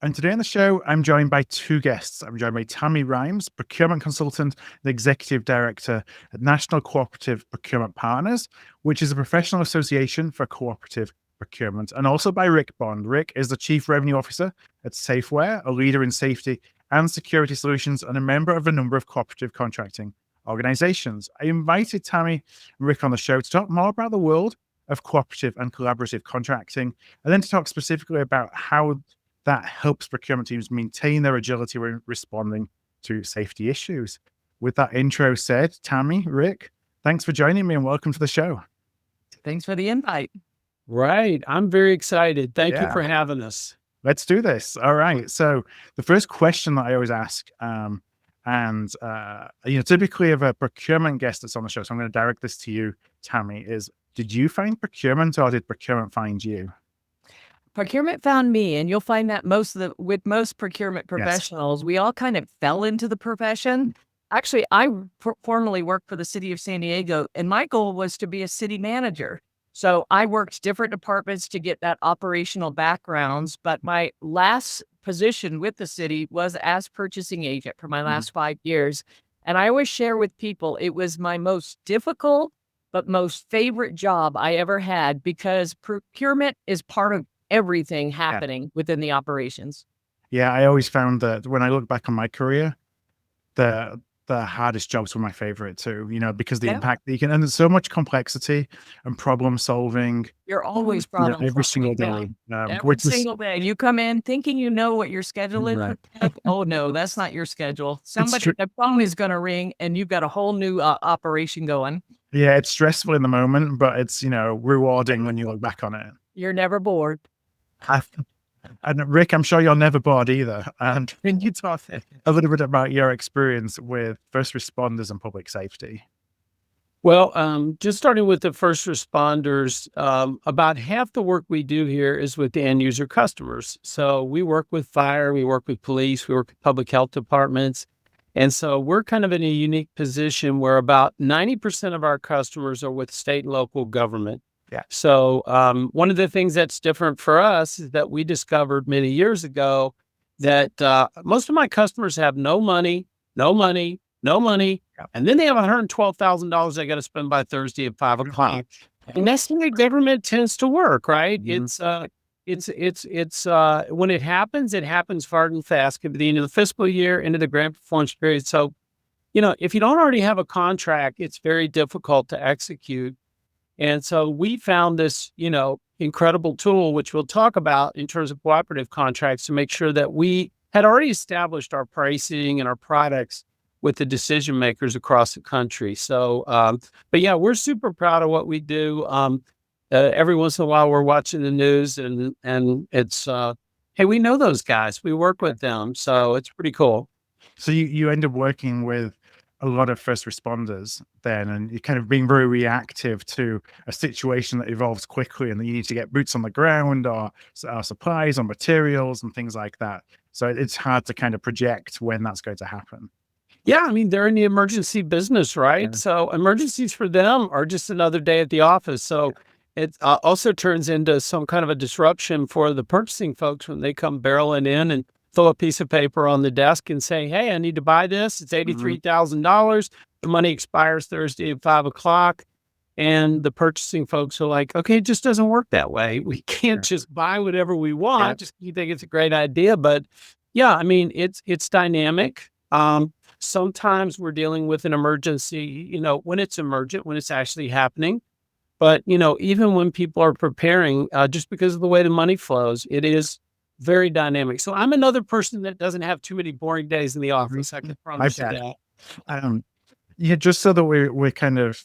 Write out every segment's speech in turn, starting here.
And today on the show, I'm joined by two guests. I'm joined by Tammy Rimes, Procurement Consultant and Executive Director at National Cooperative Procurement Partners, which is a professional association for cooperative procurement, and also by Rick Bond. Rick is the Chief Revenue Officer at Safeware, a leader in safety and security solutions, and a member of a number of cooperative contracting organizations. I invited Tammy and Rick on the show to talk more about the world of cooperative and collaborative contracting, and then to talk specifically about how that helps procurement teams maintain their agility when responding to safety issues. With that intro said, Tammy, Rick, thanks for joining me and welcome to the show. Thanks for the invite. Right. I'm very excited. Thank you for having us. Let's do this. All right. So the first question that I always ask, typically of a procurement guest that's on the show, so I'm going to direct this to you, Tammy, is did you find procurement or did procurement find you? Procurement found me, and you'll find that with most procurement professionals, we all kind of fell into the profession. Actually, I formerly worked for the city of San Diego, and my goal was to be a city manager. So I worked different departments to get that operational backgrounds, but my last position with the city was as purchasing agent for my last 5 years. And I always share with people, it was my most difficult, but most favorite job I ever had, because procurement is part of everything happening within the operations. Yeah, I always found that when I look back on my career, the hardest jobs were my favorite too, because the impact that you can, and there's so much complexity and problem solving. You're always problem solving. Every single day. Every single day. You come in thinking you know what your schedule is. Right. Oh no, that's not your schedule. The phone is going to ring and you've got a whole new operation going. Yeah, it's stressful in the moment, but it's, rewarding when you look back on it. You're never bored. And Rick, I'm sure you're never bored either. And can you talk a little bit about your experience with first responders and public safety? Well, just starting with the first responders, about half the work we do here is with the end user customers. So we work with fire, we work with police, we work with public health departments. And so we're kind of in a unique position where about 90% of our customers are with state and local government. Yeah. So one of the things that's different for us is that we discovered many years ago that most of my customers have no money, and then they have $112,000 they got to spend by Thursday at 5 o'clock. And that's the way government tends to work, right? Mm-hmm. It's when it happens hard and fast at the end of the fiscal year, into the grant performance period. So, if you don't already have a contract, it's very difficult to execute. And so we found this, incredible tool, which we'll talk about in terms of cooperative contracts, to make sure that we had already established our pricing and our products with the decision makers across the country. So, but yeah, we're super proud of what we do. Every once in a while we're watching the news and it's, hey, we know those guys, we work with them. So it's pretty cool. So you end up working with a lot of first responders then, and you're kind of being very reactive to a situation that evolves quickly and that you need to get boots on the ground or supplies or materials and things like that. So it's hard to kind of project when that's going to happen. Yeah, I mean, they're in the emergency business, right? Yeah. So emergencies for them are just another day at the office. So it also turns into some kind of a disruption for the purchasing folks when they come barreling in and throw a piece of paper on the desk and say, hey, I need to buy this. It's $83,000. The money expires Thursday at 5 o'clock. And the purchasing folks are like, okay, it just doesn't work that way. We can't just buy whatever we want. Just you think it's a great idea. But yeah, I mean, it's dynamic. Sometimes we're dealing with an emergency, when it's emergent, when it's actually happening. But, even when people are preparing, just because of the way the money flows, it is very dynamic. So I'm another person that doesn't have too many boring days in the office. I can promise you that. Just so that we're kind of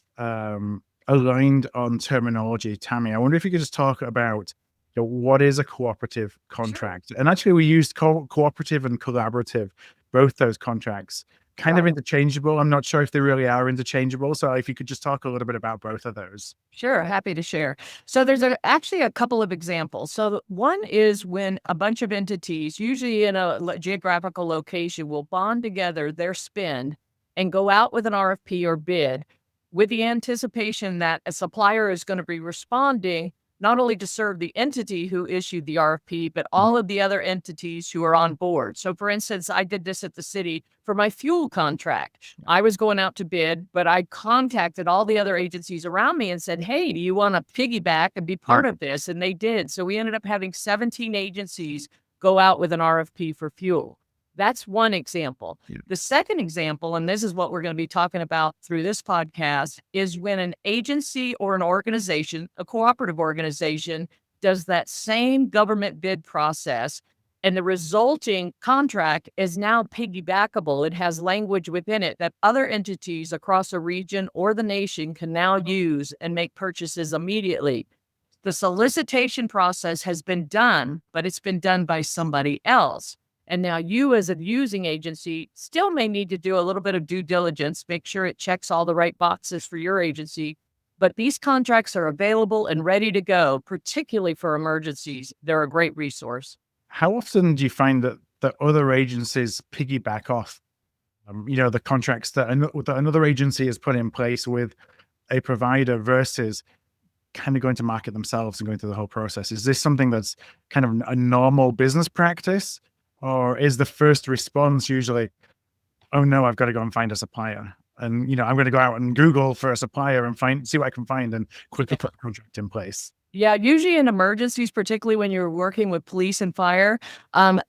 aligned on terminology, Tammy, I wonder if you could just talk about what is a cooperative contract? Sure. And actually we used cooperative and collaborative, both those contracts, kind of interchangeable. I'm not sure if they really are interchangeable. So if you could just talk a little bit about both of those. Sure. Happy to share. So there's actually a couple of examples. So one is when a bunch of entities, usually in a geographical location, will bond together their spend and go out with an RFP or bid with the anticipation that a supplier is going to be responding not only to serve the entity who issued the RFP, but all of the other entities who are on board. So for instance, I did this at the city for my fuel contract. I was going out to bid, but I contacted all the other agencies around me and said, hey, do you want to piggyback and be part of this? And they did. So we ended up having 17 agencies go out with an RFP for fuel. That's one example. Yeah. The second example, and this is what we're going to be talking about through this podcast, is when an agency or an organization, a cooperative organization, does that same government bid process, and the resulting contract is now piggybackable. It has language within it that other entities across a region or the nation can now use and make purchases immediately. The solicitation process has been done, but it's been done by somebody else. And now you as a using agency still may need to do a little bit of due diligence, make sure it checks all the right boxes for your agency. But these contracts are available and ready to go, particularly for emergencies. They're a great resource. How often do you find that other agencies piggyback off, the contracts that another agency has put in place with a provider versus kind of going to market themselves and going through the whole process? Is this something that's kind of a normal business practice? Or is the first response usually, oh no, I've got to go and find a supplier. And, I'm going to go out and Google for a supplier and see what I can find and quickly put a contract in place? Yeah, usually in emergencies, particularly when you're working with police and fire,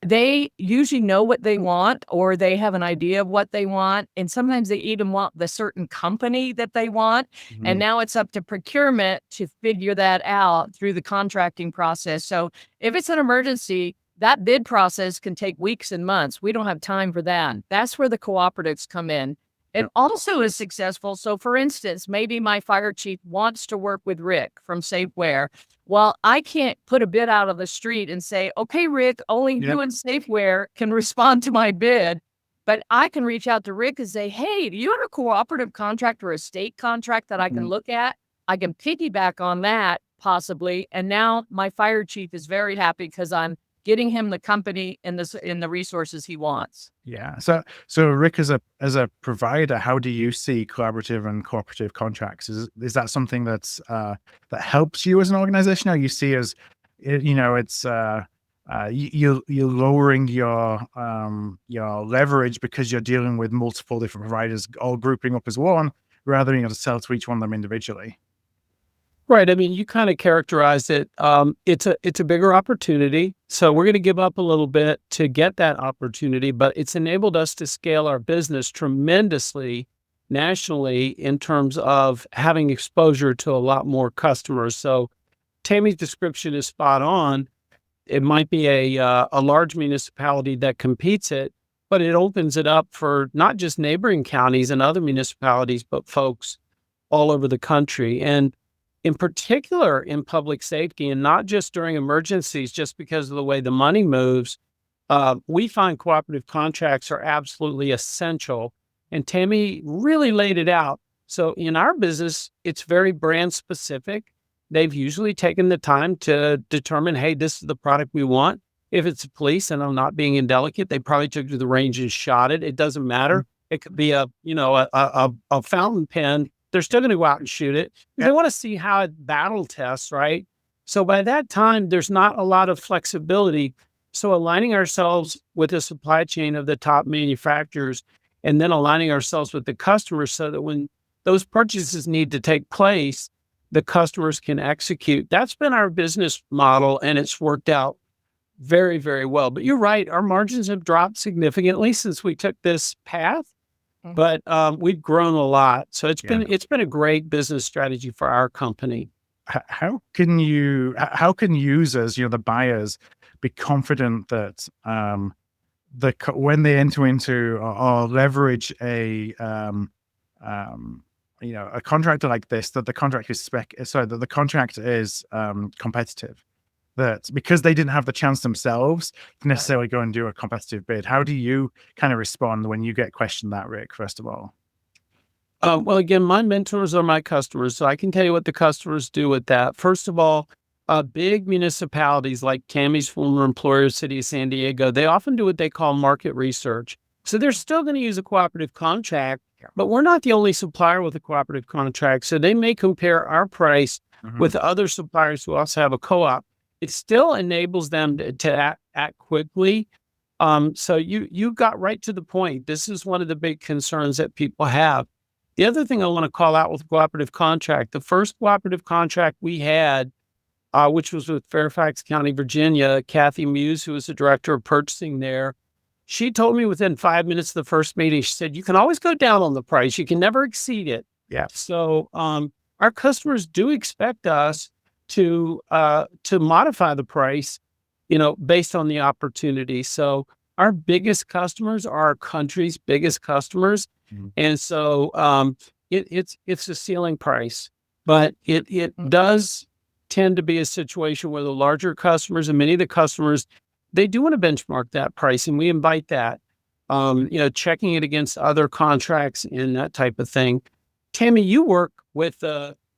they usually know what they want, or they have an idea of what they want. And sometimes they even want the certain company that they want. Mm-hmm. And now it's up to procurement to figure that out through the contracting process. So if it's an emergency, that bid process can take weeks and months. We don't have time for that. That's where the cooperatives come in. It also is successful. So for instance, maybe my fire chief wants to work with Rick from Safeware. Well, I can't put a bid out of the street and say, okay, Rick, only you and Safeware can respond to my bid. But I can reach out to Rick and say, hey, do you have a cooperative contract or a state contract that I can look at? I can piggyback on that possibly. And now my fire chief is very happy because I'm getting him the company and the resources he wants. Yeah. So Rick, as a provider, how do you see collaborative and cooperative contracts? Is that something that's that helps you as an organization? Or you see as it's you're lowering your leverage because you're dealing with multiple different providers all grouping up as one, rather than to sell to each one of them individually? Right. I mean, you kind of characterized it. It's a bigger opportunity. So we're going to give up a little bit to get that opportunity, but it's enabled us to scale our business tremendously nationally in terms of having exposure to a lot more customers. So Tammy's description is spot on. It might be a large municipality that competes it, but it opens it up for not just neighboring counties and other municipalities, but folks all over the country. And in particular in public safety, and not just during emergencies, just because of the way the money moves, we find cooperative contracts are absolutely essential. And Tammy really laid it out. So in our business, it's very brand specific. They've usually taken the time to determine, hey, this is the product we want. If it's a police, and I'm not being indelicate, they probably took to the range and shot it. It doesn't matter. It could be a fountain pen. They're still going to go out and shoot it. They want to see how it battle tests, right? So by that time, there's not a lot of flexibility. So aligning ourselves with the supply chain of the top manufacturers, and then aligning ourselves with the customers so that when those purchases need to take place, the customers can execute. That's been our business model, and it's worked out very, very well. But you're right, our margins have dropped significantly since we took this path. But we've grown a lot. So it's been a great business strategy for our company. How can users, the buyers, be confident that when they enter into or leverage a contractor like this, that the contract is competitive? That because they didn't have the chance themselves to necessarily go and do a competitive bid. How do you kind of respond when you get questioned that, Rick, first of all? Well, again, my mentors are my customers, so I can tell you what the customers do with that. First of all, big municipalities like Tammy's former employer, City of San Diego, they often do what they call market research. So they're still going to use a cooperative contract, but we're not the only supplier with a cooperative contract. So they may compare our price with other suppliers who also have a co-op, it still enables them to act quickly. So you got right to the point. This is one of the big concerns that people have. The other thing I want to call out with cooperative contract, the first cooperative contract we had, which was with Fairfax County, Virginia, Kathy Muse, who was the director of purchasing there, she told me within 5 minutes of the first meeting, she said, you can always go down on the price. You can never exceed it. Yeah. So our customers do expect us to modify the price, based on the opportunity. So our biggest customers are our country's biggest customers. And so it's a ceiling price, but it does tend to be a situation where the larger customers and many of the customers, they do want to benchmark that price, and we invite that, checking it against other contracts and that type of thing. Tammy, you work with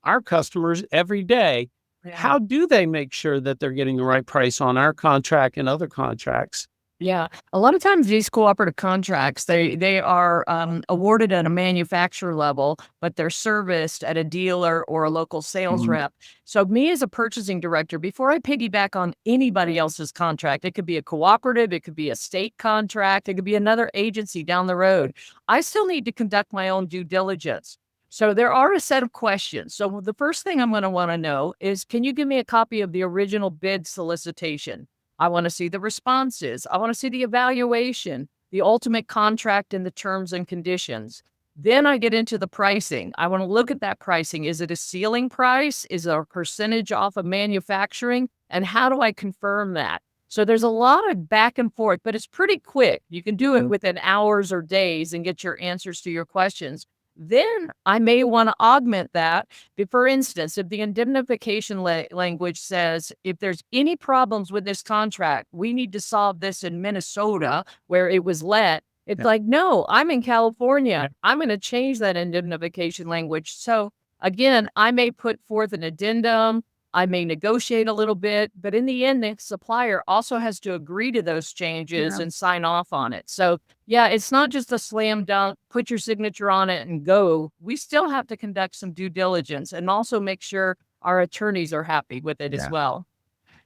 our customers every day. Yeah. How do they make sure that they're getting the right price on our contract and other contracts? Yeah, a lot of times these cooperative contracts, they are awarded at a manufacturer level, but they're serviced at a dealer or a local sales rep. So me as a purchasing director, before I piggyback on anybody else's contract, it could be a cooperative, it could be a state contract, it could be another agency down the road, I still need to conduct my own due diligence. So there are a set of questions. So the first thing I'm going to want to know is, can you give me a copy of the original bid solicitation? I want to see the responses. I want to see the evaluation, the ultimate contract and the terms and conditions. Then I get into the pricing. I want to look at that pricing. Is it a ceiling price? Is it a percentage off of manufacturing? And how do I confirm that? So there's a lot of back and forth, but it's pretty quick. You can do it within hours or days and get your answers to your questions. Then I may want to augment that. For instance, if the indemnification language says, if there's any problems with this contract, we need to solve this in Minnesota where it was let. It's like, no, I'm in California. I'm going to change that indemnification language. So again, I may put forth an addendum. I may negotiate a little bit, but in the end, the supplier also has to agree to those changes and sign off on it. So yeah, it's not just a slam dunk, put your signature on it and go. We still have to conduct some due diligence and also make sure our attorneys are happy with it as well.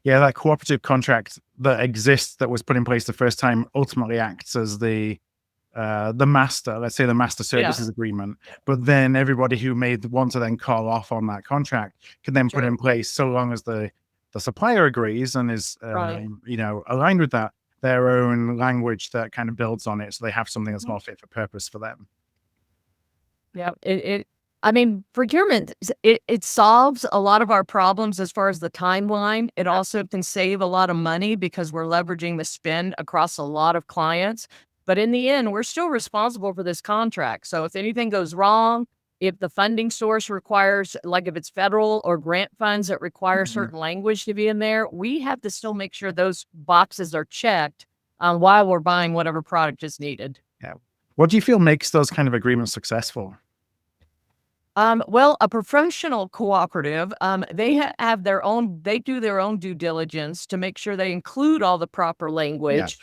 Yeah, that cooperative contract that exists, that was put in place the first time, ultimately acts as the master, let's say the master services agreement, but then everybody who may want to then call off on that contract can then put in place, so long as the supplier agrees and is aligned with that, their own language that kind of builds on it, so they have something that's more fit for purpose for them. Yeah, I mean, procurement, it solves a lot of our problems as far as the timeline. It also can save a lot of money because we're leveraging the spend across a lot of clients. But in the end, we're still responsible for this contract. So if anything goes wrong, if the funding source requires, like if it's federal or grant funds that require certain language to be in there, we have to still make sure those boxes are checked while we're buying whatever product is needed. Yeah. What do you feel makes those kind of agreements successful? Well, a professional cooperative, they have their own, they do their own due diligence to make sure they include all the proper language.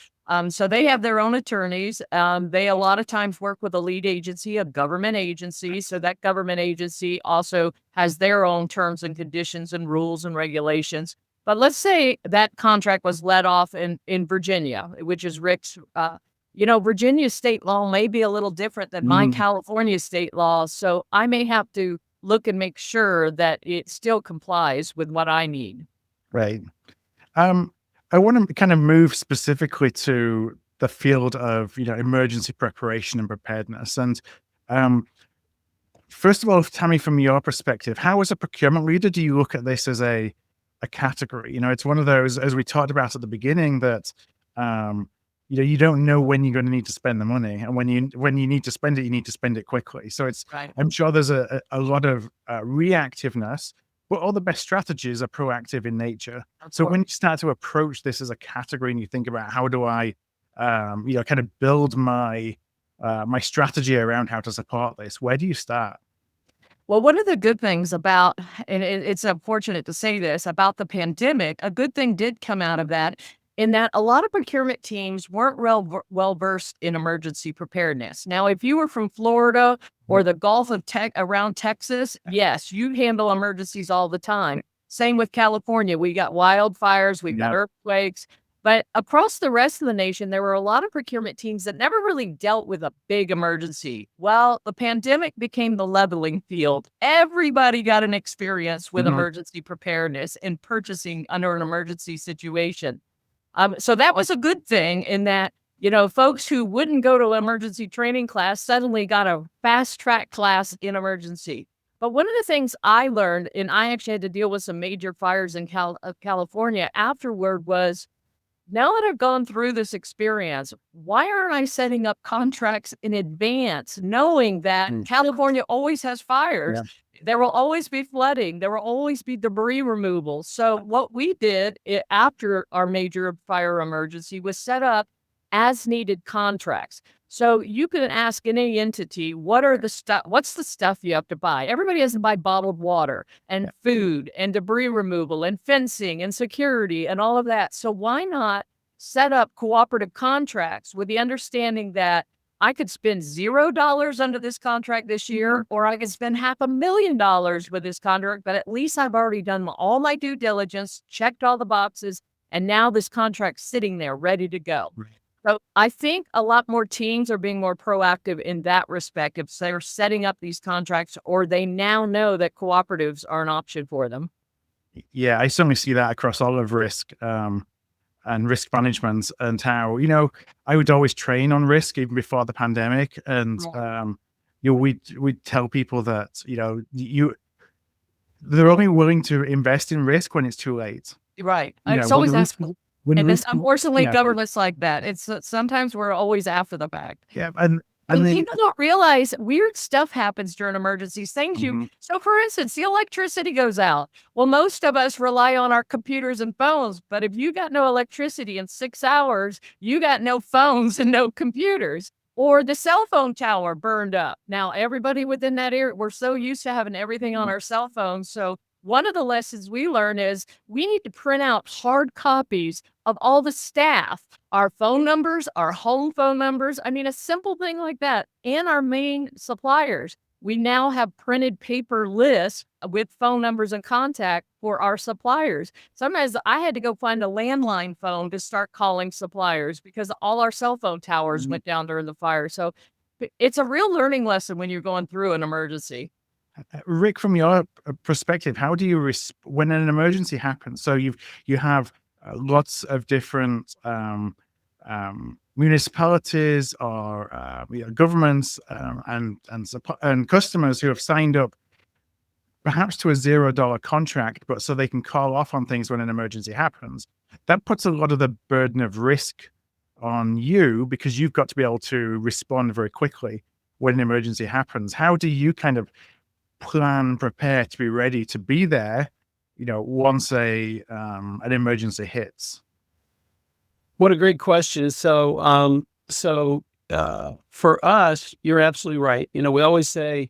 So they have their own attorneys. They a lot of times work with a lead agency, a government agency. So that government agency also has their own terms and conditions and rules and regulations. But let's say that contract was let off in Virginia, which is Rick's. Virginia state law may be a little different than my California state law. So I may have to look and make sure that it still complies with what I need. Right. I want to kind of move specifically to the field of, emergency preparation and preparedness. And first of all, Tammy, from your perspective, how as a procurement leader do you look at this as a category? It's one of those, as we talked about at the beginning, that you don't know when you're going to need to spend the money, and when you need to spend it, you need to spend it quickly. So it's I'm sure there's a lot of reactiveness. But all the best strategies are proactive in nature. So when you start to approach this as a category and you think about how do I, kind of build my strategy around how to support this, where do you start? Well, one of the good things about, and it's unfortunate to say this, about the pandemic, a good thing did come out of that, in that a lot of procurement teams weren't well versed in emergency preparedness. Now, if you were from Florida or the Gulf of around Texas, yes, you handle emergencies all the time. Same with California. We got wildfires, we've got earthquakes. But across the rest of the nation, there were a lot of procurement teams that never really dealt with a big emergency. Well, the pandemic became the leveling field. Everybody got an experience with emergency preparedness and purchasing under an emergency situation. So that was a good thing in that, folks who wouldn't go to emergency training class suddenly got a fast track class in emergency. But one of the things I learned, and I actually had to deal with some major fires in California afterward, was now that I've gone through this experience, why aren't I setting up contracts in advance, knowing that California always has fires? Yeah. There will always be flooding. There will always be debris removal. So what we did after our major fire emergency was set up as needed contracts. So you can ask any entity, what's the stuff you have to buy? Everybody has to buy bottled water and food and debris removal and fencing and security and all of that. So why not set up cooperative contracts with the understanding that I could spend $0 under this contract this year, or I could spend $500,000 with this contract, but at least I've already done all my due diligence, checked all the boxes, and now this contract's sitting there ready to go. Right. So I think a lot more teams are being more proactive in that respect. If they're setting up these contracts, or they now know that cooperatives are an option for them. Yeah, I certainly see that across all of risk and risk management, and how, I would always train on risk even before the pandemic. And, we'd tell people that, they're only willing to invest in risk when it's too late. Right. It's always after. And it's unfortunately governments like that. It's sometimes we're always after the fact. Yeah. And then, people don't realize weird stuff happens during emergencies. Things so for instance, the electricity goes out. Well, most of us rely on our computers and phones, but if you got no electricity in 6 hours, you got no phones and no computers. Or the cell phone tower burned up. Now, everybody within that area, we're so used to having everything on our cell phones. So one of the lessons we learn is we need to print out hard copies of all the staff, our phone numbers, our home phone numbers. I mean, a simple thing like that. And our main suppliers. We now have printed paper lists with phone numbers and contact for our suppliers. Sometimes I had to go find a landline phone to start calling suppliers because all our cell phone towers went down during the fire. So it's a real learning lesson when you're going through an emergency. Rick, from your perspective, how do you when an emergency happens? So you have lots of different municipalities or governments and customers who have signed up perhaps to a $0 contract, but so they can call off on things when an emergency happens. That puts a lot of the burden of risk on you because you've got to be able to respond very quickly when an emergency happens. How do you kind of prepare to be ready to be there, once an emergency hits? What a great question. So for us, you're absolutely right. We always say,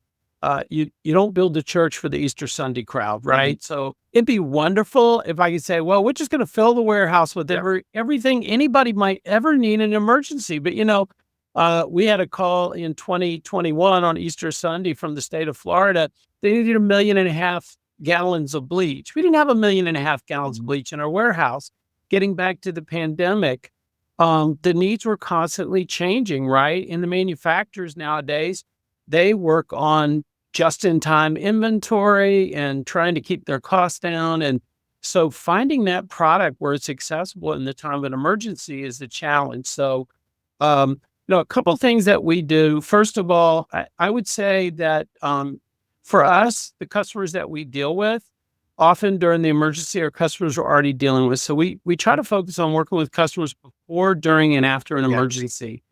you don't build the church for the Easter Sunday crowd, right? So it'd be wonderful if I could say, well, we're just going to fill the warehouse with everything anybody might ever need in an emergency. But, we had a call in 2021 on Easter Sunday from the state of Florida. They needed 1.5 million gallons of bleach. We didn't have 1.5 million gallons of bleach in our warehouse. Getting back to the pandemic, the needs were constantly changing, right? And the manufacturers nowadays, they work on just-in-time inventory and trying to keep their costs down. And so finding that product where it's accessible in the time of an emergency is the challenge. So, a couple of things that we do. First of all, I would say that for us, the customers that we deal with, often during the emergency, our customers are already dealing with. So we try to focus on working with customers before, during, and after an emergency.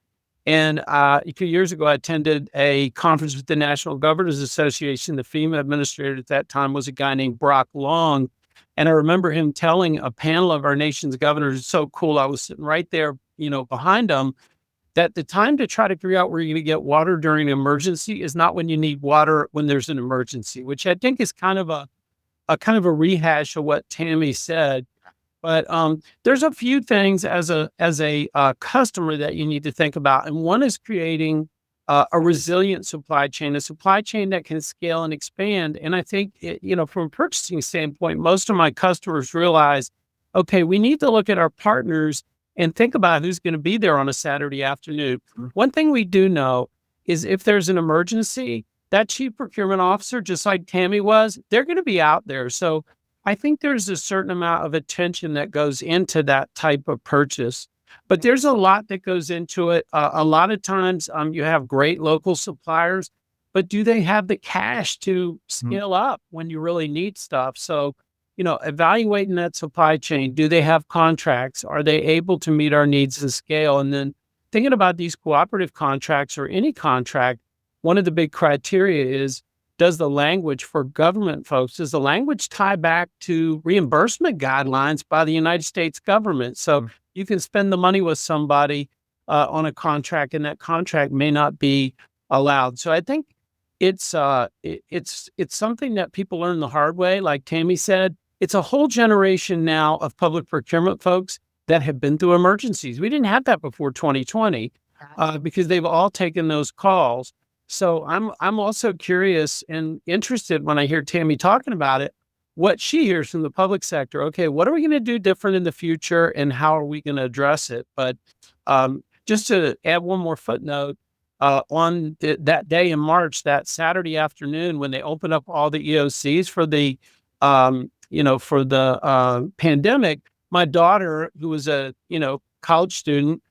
And a few years ago, I attended a conference with the National Governors Association. The FEMA administrator at that time was a guy named Brock Long. And I remember him telling a panel of our nation's governors, it's so cool, I was sitting right there, behind him, that the time to try to figure out where you're going to get water during an emergency is not when you need water when there's an emergency, which I think is kind of a rehash of what Tammy said. But there's a few things as a customer that you need to think about, and one is creating a resilient supply chain, a supply chain that can scale and expand. And I think, from a purchasing standpoint, most of my customers realize, okay, we need to look at our partners and think about who's going to be there on a Saturday afternoon. One thing we do know is if there's an emergency, that chief procurement officer, just like Tammy was, they're going to be out there. So I think there's a certain amount of attention that goes into that type of purchase, but there's a lot that goes into it. A lot of times you have great local suppliers, but do they have the cash to scale up when you really need stuff? So, evaluating that supply chain, do they have contracts? Are they able to meet our needs and scale? And then thinking about these cooperative contracts or any contract, one of the big criteria is, does the language for government folks, does the language tie back to reimbursement guidelines by the United States government? So you can spend the money with somebody on a contract, and that contract may not be allowed. So I think it's something that people learn the hard way. Like Tammy said, it's a whole generation now of public procurement folks that have been through emergencies. We didn't have that before 2020 because they've all taken those calls. So I'm also curious and interested when I hear Tammy talking about it, what she hears from the public sector. Okay, what are we going to do different in the future, and how are we going to address it? But just to add one more footnote, on that day in March, that Saturday afternoon, when they opened up all the EOCs for the pandemic, my daughter, who was a college student,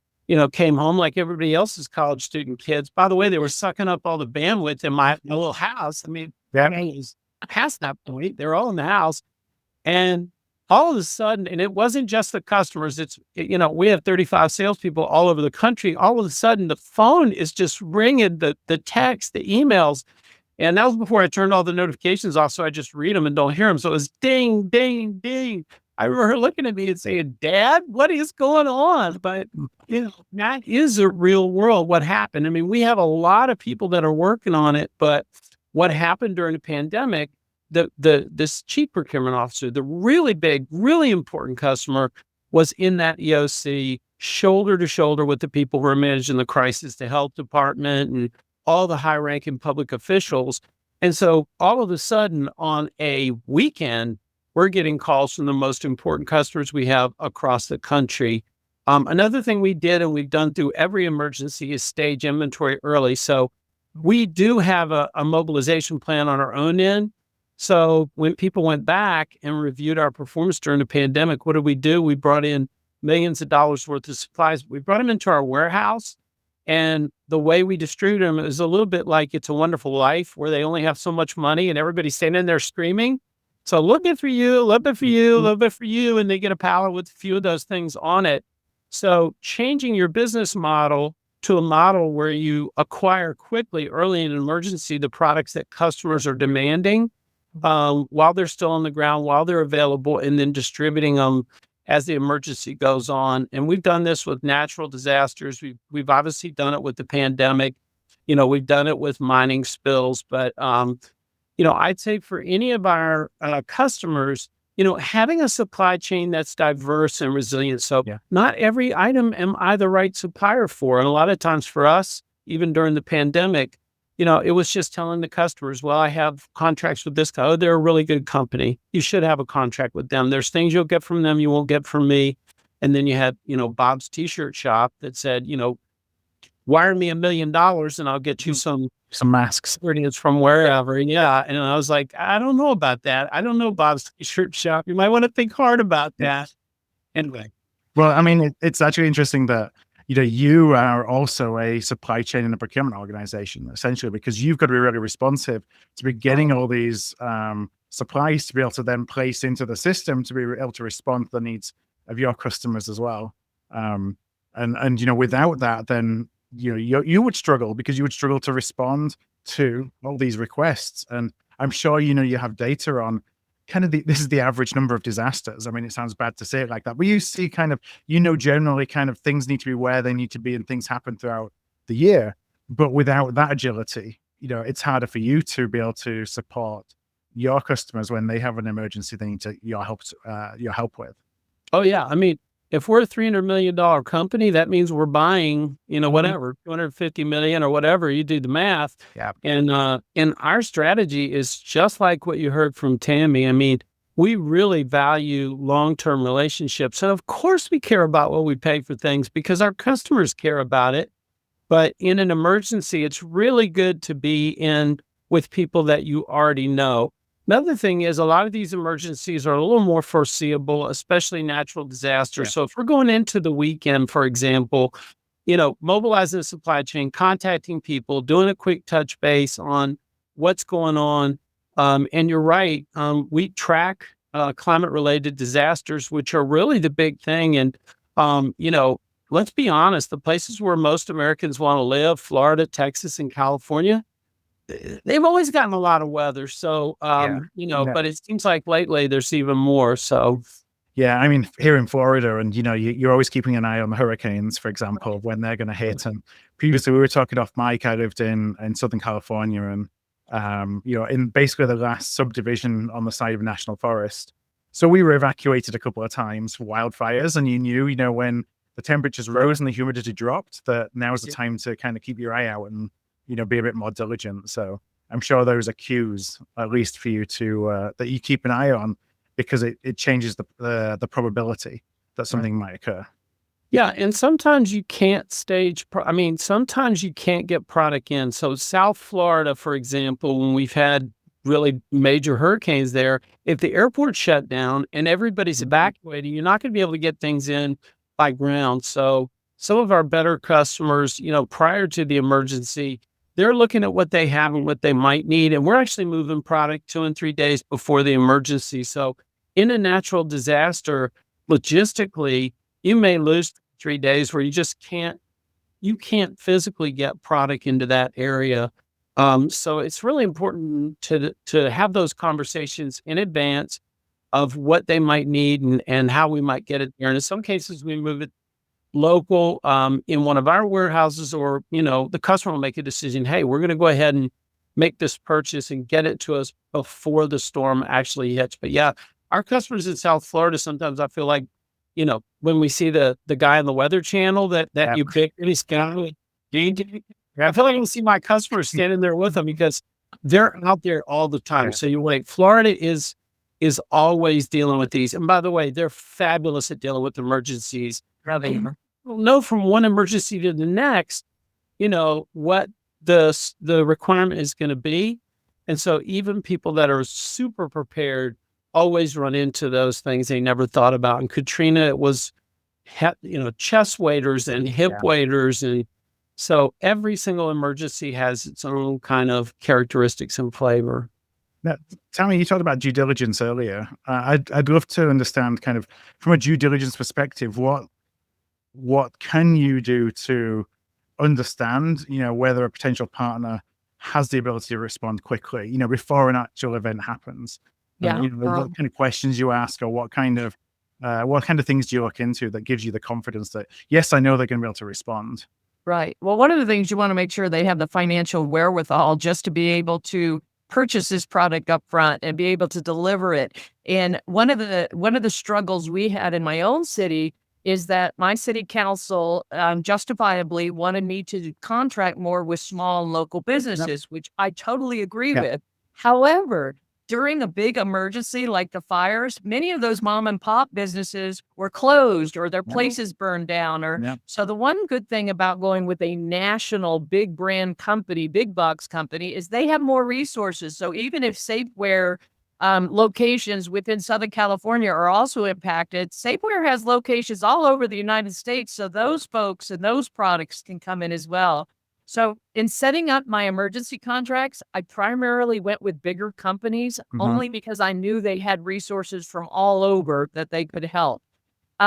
came home like everybody else's college student kids. By the way, they were sucking up all the bandwidth in my little house. I mean, past that point, they're all in the house. And all of a sudden, and it wasn't just the customers, we have 35 salespeople all over the country. All of a sudden, the phone is just ringing, the text, the emails. And that was before I turned all the notifications off. So I just read them and don't hear them. So it was ding, ding, ding. I remember her looking at me and saying, "Dad, what is going on?" But, that is a real world, what happened. I mean, we have a lot of people that are working on it, but what happened during the pandemic, this chief procurement officer, the really big, really important customer, was in that EOC shoulder to shoulder with the people who are managing the crisis, the health department, and all the high-ranking public officials. And so all of a sudden on a weekend, we're getting calls from the most important customers we have across the country. Another thing we did, and we've done through every emergency, is stage inventory early. So we do have a mobilization plan on our own end. So when people went back and reviewed our performance during the pandemic, what did we do? We brought in millions of dollars worth of supplies. We brought them into our warehouse. And the way we distribute them is a little bit like It's a Wonderful Life, where they only have so much money and everybody's standing there screaming. So a little bit for you, a little bit for you, a little bit for you, and they get a pallet with a few of those things on it. So changing your business model to a model where you acquire quickly, early in an emergency, the products that customers are demanding while they're still on the ground, while they're available, and then distributing them as the emergency goes on. And we've done this with natural disasters. We've obviously done it with the pandemic. We've done it with mining spills. But, I'd say for any of our customers, having a supply chain that's diverse and resilient. So not every item am I the right supplier for. And a lot of times for us, even during the pandemic, it was just telling the customers, well, I have contracts with this guy. Oh, they're a really good company. You should have a contract with them. There's things you'll get from them you won't get from me. And then you had, Bob's T-shirt shop that said, wire me $1 million and I'll get you some masks ingredients from wherever. Yeah. And I was like, I don't know about that. I don't know Bob's T-shirt shop. You might want to think hard about that. Anyway. Well, I mean, it's actually interesting that you are also a supply chain and a procurement organization, essentially, because you've got to be really responsive to be getting all these supplies to be able to then place into the system to be able to respond to the needs of your customers as well. And without that, then you would struggle, because you would struggle to respond to all these requests. And I'm sure you have data on kind of this is the average number of disasters. I mean, it sounds bad to say it like that, but you see kind of, generally kind of things need to be where they need to be and things happen throughout the year. But without that agility, it's harder for you to be able to support your customers when they have an emergency they need your help with. Oh, yeah. I mean, if we're a $300 million company, that means we're buying, Mhm. whatever, 250 million or whatever, you do the math. Yeah. And our strategy is just like what you heard from Tammy. I mean, we really value long-term relationships. And of course we care about what we pay for things because our customers care about it. But in an emergency, it's really good to be in with people that you already know. Another thing is a lot of these emergencies are a little more foreseeable, especially natural disasters. Yeah. So if we're going into the weekend, for example, mobilizing the supply chain, contacting people, doing a quick touch base on what's going on. And you're right, we track climate related disasters, which are really the big thing. And, let's be honest, the places where most Americans want to live, Florida, Texas, and California, they've always gotten a lot of weather. So, Yeah. No. but it seems like lately there's even more. So, Yeah, I mean, here in Florida, and you're always keeping an eye on the hurricanes, for example, when they're going to hit. And previously, we were talking off mic. I lived in Southern California, and in basically the last subdivision on the side of a national forest. So we were evacuated a couple of times for wildfires, and you knew, when the temperatures rose and the humidity dropped, that now is the time to kind of keep your eye out and be a bit more diligent. So I'm sure those are cues, at least for you to that you keep an eye on, because it changes the probability that something might occur. yeah, and sometimes you can't sometimes you can't get product in. So South Florida, for example, when we've had really major hurricanes there, if the airport shut down and everybody's evacuating, you're not going to be able to get things in by ground. So some of our better customers, prior to the emergency, they're looking at what they have and what they might need. And we're actually moving product 2 and 3 days before the emergency. So in a natural disaster, logistically, you may lose 3 days where you can't physically get product into that area. So it's really important to have those conversations in advance of what they might need and how we might get it there. And in some cases, we move it local in one of our warehouses, or the customer will make a decision. Hey, we're going to go ahead and make this purchase and get it to us before the storm actually hits. But yeah, our customers in South Florida, sometimes I feel like, when we see the guy on the Weather Channel that you pick, and he's kind of like, I feel like I don't see my customers standing there with them because they're out there all the time. Yeah. So you wait. Florida is always dealing with these. And by the way, they're fabulous at dealing with emergencies. They know from one emergency to the next, what the requirement is going to be. And so even people that are super prepared always run into those things they never thought about. And Katrina, it was, chest waders and hip waders. And so every single emergency has its own kind of characteristics and flavor. Now, Tammy, you talked about due diligence earlier. I'd love to understand, kind of from a due diligence perspective, what can you do to understand, whether a potential partner has the ability to respond quickly, before an actual event happens. Yeah. What kind of questions you ask, or what kind of things do you look into that gives you the confidence that, yes, I know they're going to be able to respond. Right. Well, one of the things you want to make sure they have the financial wherewithal just to be able to purchase this product up front and be able to deliver it. And one of the struggles we had in my own city is that my city council justifiably wanted me to contract more with small and local businesses, which I totally agree with. However, during a big emergency like the fires, many of those mom and pop businesses were closed or their places burned down. So the one good thing about going with a national big brand company, big box company, is they have more resources. So even if Safeware locations within Southern California are also impacted, Safeware has locations all over the United States. So those folks and those products can come in as well. So in setting up my emergency contracts, I primarily went with bigger companies only because I knew they had resources from all over that they could help.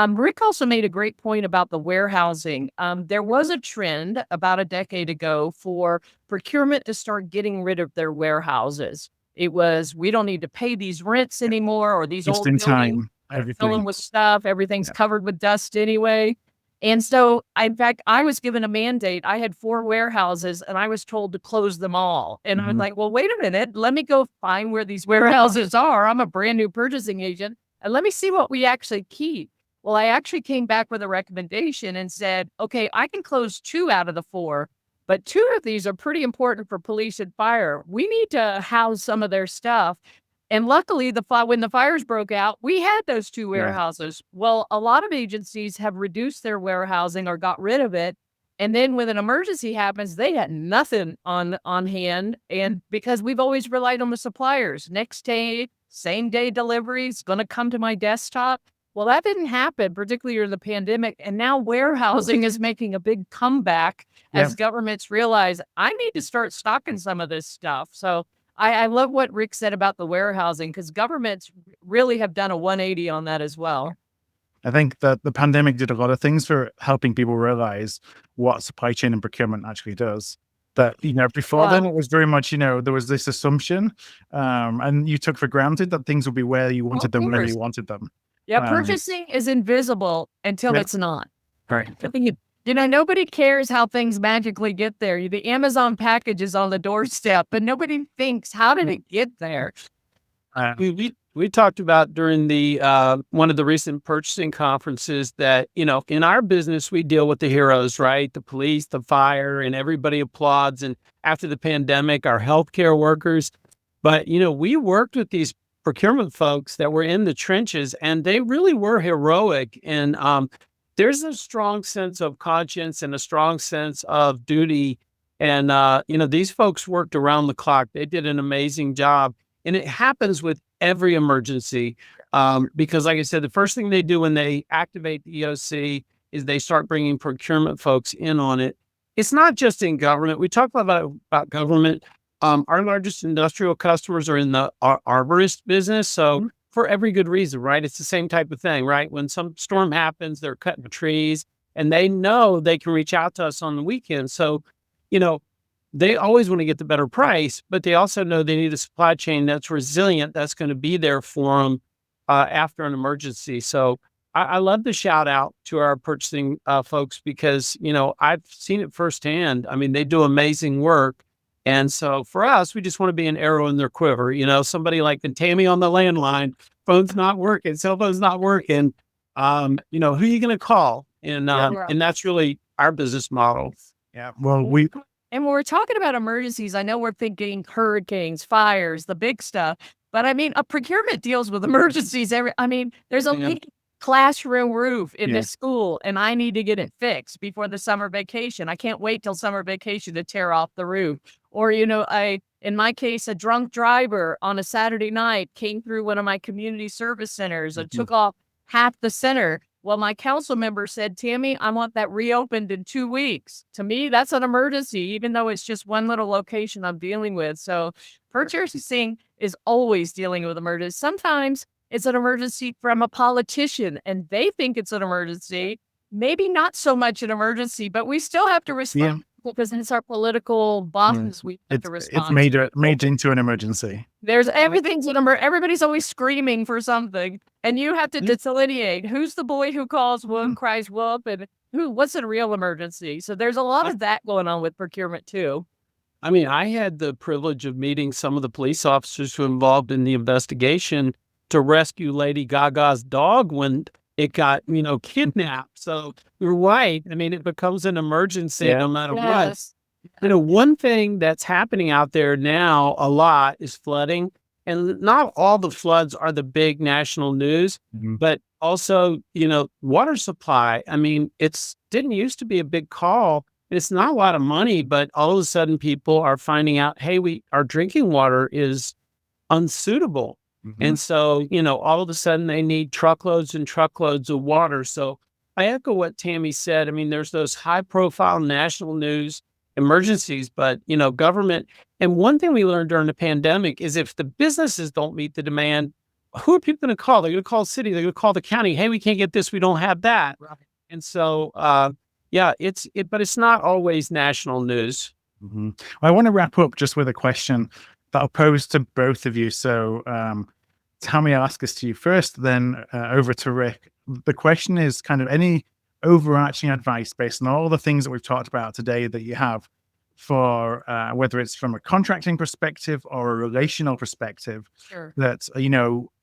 Rick also made a great point about the warehousing. There was a trend about a decade ago for procurement to start getting rid of their warehouses. It was, we don't need to pay these rents anymore, or these Just old in buildings time, are filling everything. with stuff. Everything's covered with dust anyway. And so, in fact, I was given a mandate. I had 4 warehouses and I was told to close them all. And I'm like, well, wait a minute. Let me go find where these warehouses are. I'm a brand new purchasing agent. And let me see what we actually keep. Well, I actually came back with a recommendation and said, okay, I can close 2 out of the 4, but 2 of these are pretty important for police and fire. We need to house some of their stuff. And luckily, when the fires broke out, we had those 2 Yeah. warehouses. Well, a lot of agencies have reduced their warehousing or got rid of it. And then when an emergency happens, they got nothing on hand. And because we've always relied on the suppliers, next day, same day deliveries, going to come to my desktop. Well, that didn't happen, particularly during the pandemic. And now warehousing is making a big comeback as governments realize I need to start stocking some of this stuff. So I love what Rick said about the warehousing because governments really have done a 180 on that as well. I think that the pandemic did a lot of things for helping people realize what supply chain and procurement actually does. That, before then it was very much, there was this assumption, and you took for granted that things would be where you wanted them when you wanted them. Yeah, purchasing is invisible until it's not. Right. Nobody cares how things magically get there. The Amazon package is on the doorstep, but nobody thinks, how did it get there? We talked about during the one of the recent purchasing conferences that, in our business, we deal with the heroes, right? The police, the fire, and everybody applauds. And after the pandemic, our healthcare workers. But, we worked with these procurement folks that were in the trenches, and they really were heroic. And there's a strong sense of conscience and a strong sense of duty. And, these folks worked around the clock. They did an amazing job. And it happens with every emergency because, like I said, the first thing they do when they activate the EOC is they start bringing procurement folks in on it. It's not just in government. We talk about government. Our largest industrial customers are in the arborist business. So for every good reason, right? It's the same type of thing, right? When some storm happens, they're cutting trees and they know they can reach out to us on the weekend. So, they always want to get the better price, but they also know they need a supply chain that's resilient, that's going to be there for them after an emergency. So I love the shout out to our purchasing folks because, I've seen it firsthand. I mean, they do amazing work. And so for us, we just want to be an arrow in their quiver. Somebody like the Tammy on the landline, phone's not working, cell phone's not working. Who are you going to call? And that's really our business model. Yeah. Well, And when we're talking about emergencies, I know we're thinking hurricanes, fires, the big stuff. But a procurement deals with emergencies. There's a leaky classroom roof in this school, and I need to get it fixed before the summer vacation. I can't wait till summer vacation to tear off the roof. Or, in my case, a drunk driver on a Saturday night came through one of my community service centers and took off half the center. Well, my council member said, Tammy, I want that reopened in 2 weeks. To me, that's an emergency, even though it's just one little location I'm dealing with. So purchasing is always dealing with emergencies. Sometimes it's an emergency from a politician and they think it's an emergency. Maybe not so much an emergency, but we still have to respond because it's our political bosses. We have to respond. It's made into an emergency. Everybody's always screaming for something, and you have to delineate who's the boy who calls whoop, cries whoop, and what's a real emergency. So there's a lot of that going on with procurement too. I had the privilege of meeting some of the police officers who were involved in the investigation to rescue Lady Gaga's dog when it got, kidnapped. So you're right. It becomes an emergency no matter what. One thing that's happening out there now a lot is flooding. And not all the floods are the big national news, but also, water supply. It didn't used to be a big call. It's not a lot of money, but all of a sudden people are finding out, hey, our drinking water is unsuitable. And so, all of a sudden they need truckloads and truckloads of water. So I echo what Tammy said. There's those high profile national news emergencies, but, government. And one thing we learned during the pandemic is if the businesses don't meet the demand, who are people going to call? They're going to call the city. They're going to call the county. Hey, we can't get this. We don't have that. Right. And so, but it's not always national news. Well, I want to wrap up just with a question that I'll pose to both of you. So, Tammy, I'll ask this to you first, then over to Rick. The question is kind of any overarching advice based on all the things that we've talked about today that you have for whether it's from a contracting perspective or a relational perspective that,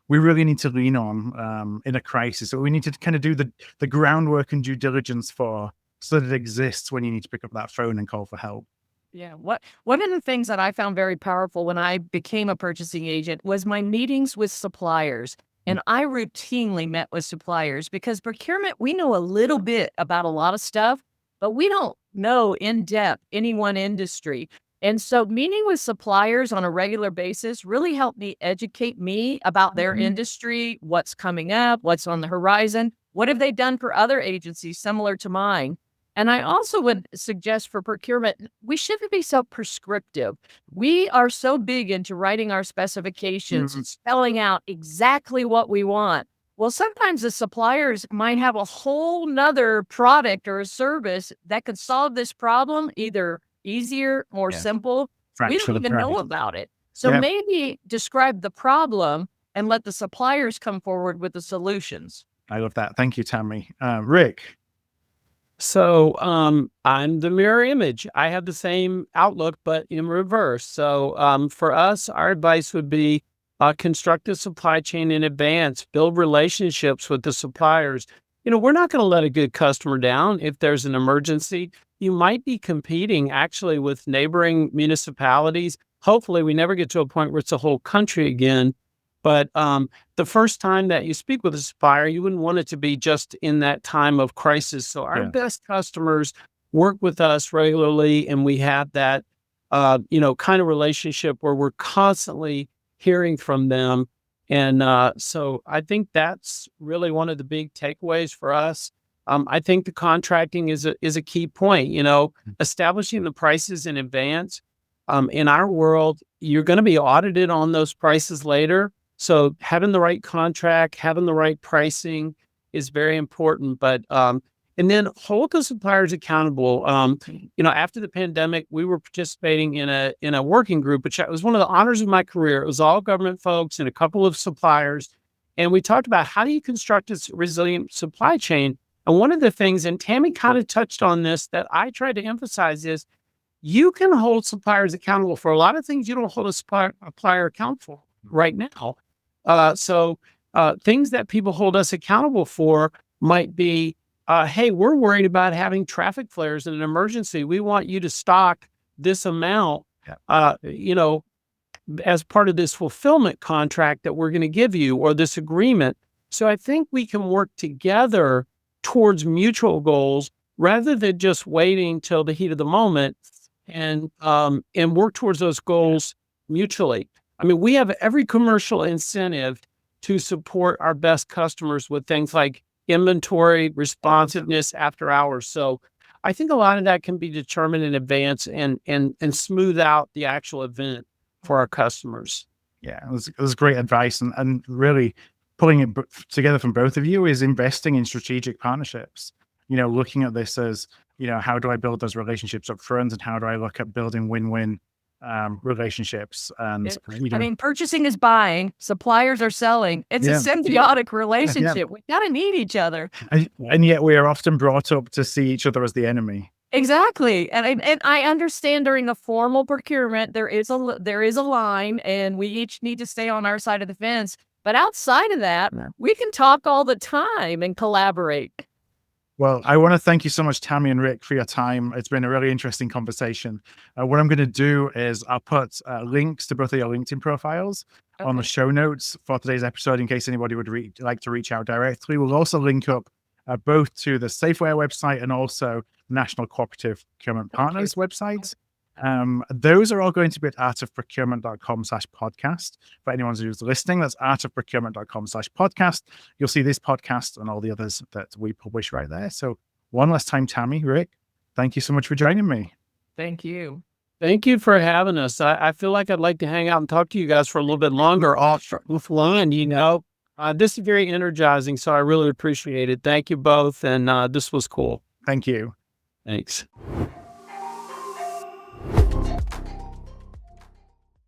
we really need to lean on in a crisis, or we need to kind of do the groundwork and due diligence for, so that it exists when you need to pick up that phone and call for help. Yeah. One of the things that I found very powerful when I became a purchasing agent was my meetings with suppliers. And I routinely met with suppliers because procurement, we know a little bit about a lot of stuff, but we don't know in depth any one industry. And so meeting with suppliers on a regular basis really helped me educate me about their industry, what's coming up, what's on the horizon, what have they done for other agencies similar to mine. And I also would suggest for procurement, we shouldn't be so prescriptive. We are so big into writing our specifications and spelling out exactly what we want. Well, sometimes the suppliers might have a whole nother product or a service that could solve this problem, either easier or simple. We don't even know about it. So maybe describe the problem and let the suppliers come forward with the solutions. I love that. Thank you, Tammy. Rick. So I'm the mirror image. I have the same outlook, but in reverse. So for us, our advice would be construct a supply chain in advance, build relationships with the suppliers. We're not going to let a good customer down if there's an emergency. You might be competing actually with neighboring municipalities. Hopefully we never get to a point where it's a whole country again. But the first time that you speak with a supplier, you wouldn't want it to be just in that time of crisis. So our best customers work with us regularly, and we have that, kind of relationship where we're constantly hearing from them. And so I think that's really one of the big takeaways for us. I think the contracting is a key point, establishing the prices in advance. In our world, you're going to be audited on those prices later. So having the right contract, having the right pricing is very important. But and then hold the suppliers accountable. After the pandemic, we were participating in a working group, which was one of the honors of my career. It was all government folks and a couple of suppliers, and we talked about how do you construct a resilient supply chain. And one of the things, and Tammy kind of touched on this, that I tried to emphasize is you can hold suppliers accountable for a lot of things you don't hold a supplier accountable for right now. So things that people hold us accountable for might be, hey, we're worried about having traffic flares in an emergency. We want you to stock this amount, as part of this fulfillment contract that we're going to give you, or this agreement. So I think we can work together towards mutual goals rather than just waiting till the heat of the moment and work towards those goals mutually. I mean, we have every commercial incentive to support our best customers with things like inventory, responsiveness after hours. So I think a lot of that can be determined in advance and smooth out the actual event for our customers. Yeah, it was great advice. And really pulling it together from both of you is investing in strategic partnerships. Looking at this as, how do I build those relationships up front, and how do I look at building win-win relationships? And purchasing is buying, suppliers are selling. It's a symbiotic relationship. We gotta need each other, and yet we are often brought up to see each other as the enemy. Exactly. And I understand during a formal procurement there is a line, and we each need to stay on our side of the fence. But outside of that, we can talk all the time and collaborate. Well, I want to thank you so much, Tammy and Rick, for your time. It's been a really interesting conversation. What I'm going to do is I'll put links to both of your LinkedIn profiles on the show notes for today's episode in case anybody would like to reach out directly. We'll also link up both to the Safeware website and also National Cooperative Procurement Partners websites. Those are all going to be at artofprocurement.com/podcast. For anyone who's listening, that's artofprocurement.com/podcast. You'll see this podcast and all the others that we publish right there. So one last time, Tammy, Rick, thank you so much for joining me. Thank you. Thank you for having us. I feel like I'd like to hang out and talk to you guys for a little bit longer offline, This is very energizing, so I really appreciate it. Thank you both, and this was cool. Thank you. Thanks.